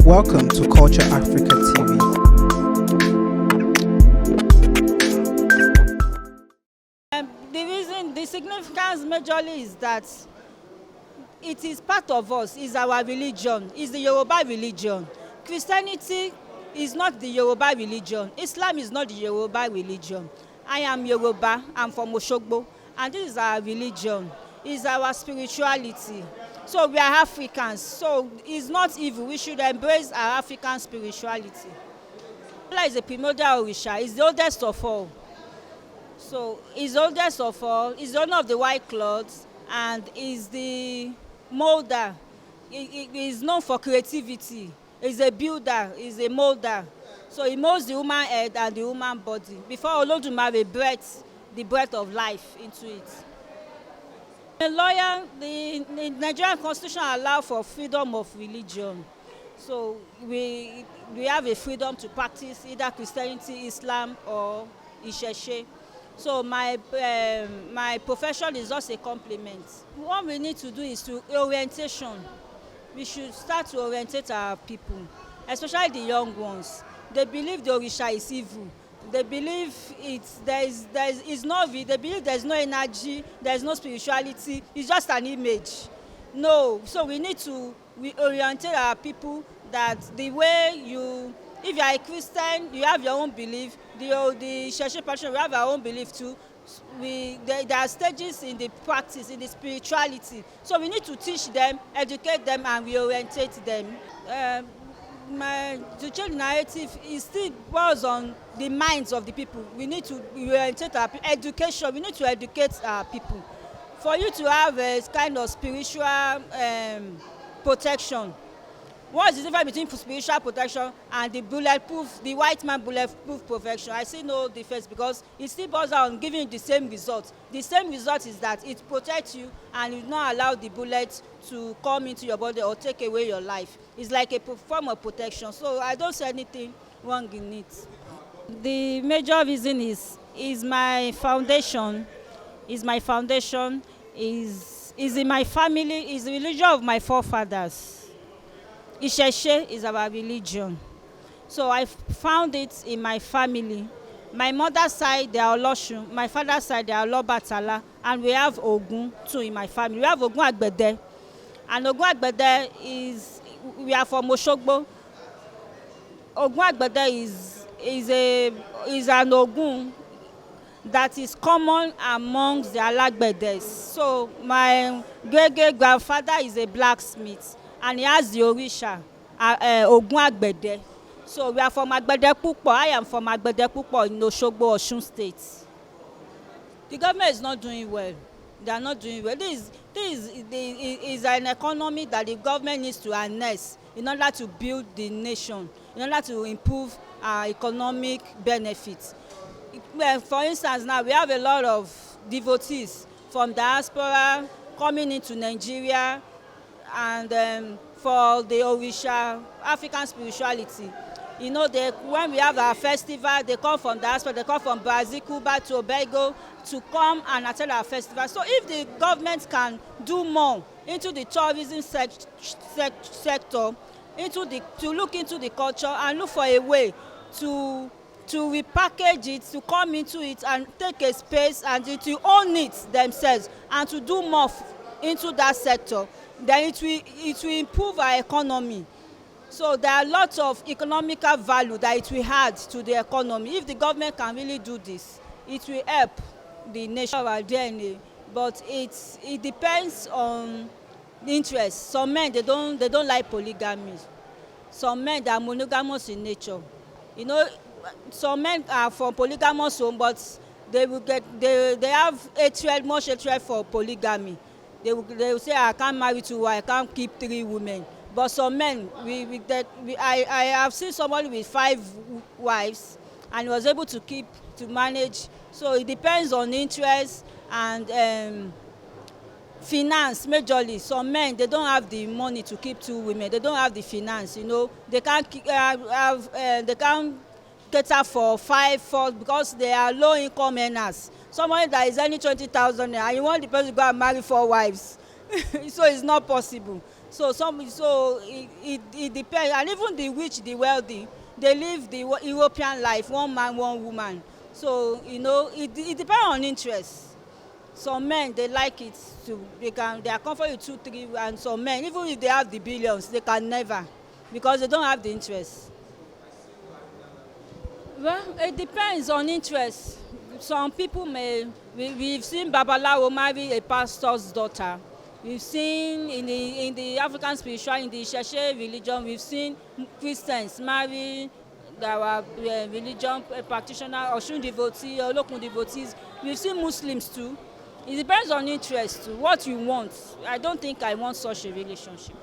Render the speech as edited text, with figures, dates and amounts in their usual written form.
Welcome to Culture Africa TV. The significance majorly is that it is part of us, is our religion, is the Yoruba religion. Christianity is not the Yoruba religion. Islam is not the Yoruba religion. I am Yoruba, I'm from Oshogbo, and this is our religion, is our spirituality. So we are Africans, so it's not evil. We should embrace our African spirituality. Allah is a primordial Orisha, is the oldest of all. So he's the oldest of all, he's the owner of the white cloths, and is the molder. He is known for creativity. He's a builder, he's a molder. So he molds the human head and the human body. Before Olodumare breathed the breath of life into it. A lawyer, the Nigerian Constitution allows for freedom of religion. So we have a freedom to practice either Christianity, Islam, or Isheshe. So my profession is just a complement. What we need to do is to orientation. We should start to orientate our people, especially the young ones. They believe the Orisha is evil. They believe they believe there's no energy, there's no spirituality, it's just an image. No, so we need to reorientate our people that the way if you are a Christian, you have your own belief. The Sheshe Passion, we have our own belief too. There are stages in the practice, in the spirituality. So we need to teach them, educate them, and reorientate them. To change the narrative, it still boils on the minds of the people. We need to reorientate our people. Education, we need to educate our people. For you to have a kind of spiritual protection. What is the difference between spiritual protection and the white man bulletproof protection? I see no difference because it still boils on giving you the same result. The same result is that it protects you and it will not allow the bullet to come into your body or take away your life. It's like a form of protection. So I don't see anything wrong in it. The major reason is my foundation. Is in my family, is the religion of my forefathers. Isheshe is our religion. So I found it in my family. My mother's side, they are Olosun. My father's side, they are Olobatala. And we have Ogun too in my family. We have Ogun Agbede. And Ogun Agbede we are from Oshogbo. Ogun Agbede is an Ogun that is common amongst the Alagbedes. So my great-grandfather is a blacksmith. And he has the Orisha, Ogun Agbede. So we are from Agbede Pupo. I am from Agbede Pupo in Oshogbo, Osun State. The government is not doing well. They are not doing well. This is an economy that the government needs to harness in order to build the nation, in order to improve our economic benefits. For instance, now we have a lot of devotees from diaspora coming into Nigeria, and for the Orisha, African spirituality. You know, when we have our festival, they come from diaspora, they come from Brazil, Cuba, Tobago to come and attend our festival. So if the government can do more into the tourism sector, to look into the culture and look for a way to repackage it, to come into it and take a space and to own it themselves and to do more into that sector, then it will improve our economy. So there are lots of economical value that it will add to the economy. If the government can really do this, it will help the nation of our DNA. But it depends on the interest. Some men they don't like polygamy. Some men they are monogamous in nature. You know, some men are from polygamous home, but they have much hatred for polygamy. They will say, I can't marry two, I can't keep 3 women. But some men, I have seen somebody with 5 wives and was able to manage. So it depends on interest and finance majorly. Some men, they don't have the money to keep 2 women. They don't have the finance, you know. They can't cater for 4 because they are low income earners. Somebody that is earning 20,000 and you want the person to go and marry 4 wives. So it's not possible. So it depends. And even the rich, the wealthy, they live the European life, one man, one woman. So it depends on interest. Some men, they like it too. They are comfortable with 2 3, and some men, even if they have the billions, they can never, because they don't have the interest. Well, it depends on interest. Some people we've seen babalawo marry a pastor's daughter. We've seen in the African spiritual, in the Sheshe religion, we've seen Christians marry our religion practitioner, Oshun devotee, Olokun devotees. We've seen Muslims too. It depends on interest too, what you want. I don't think I want such a relationship.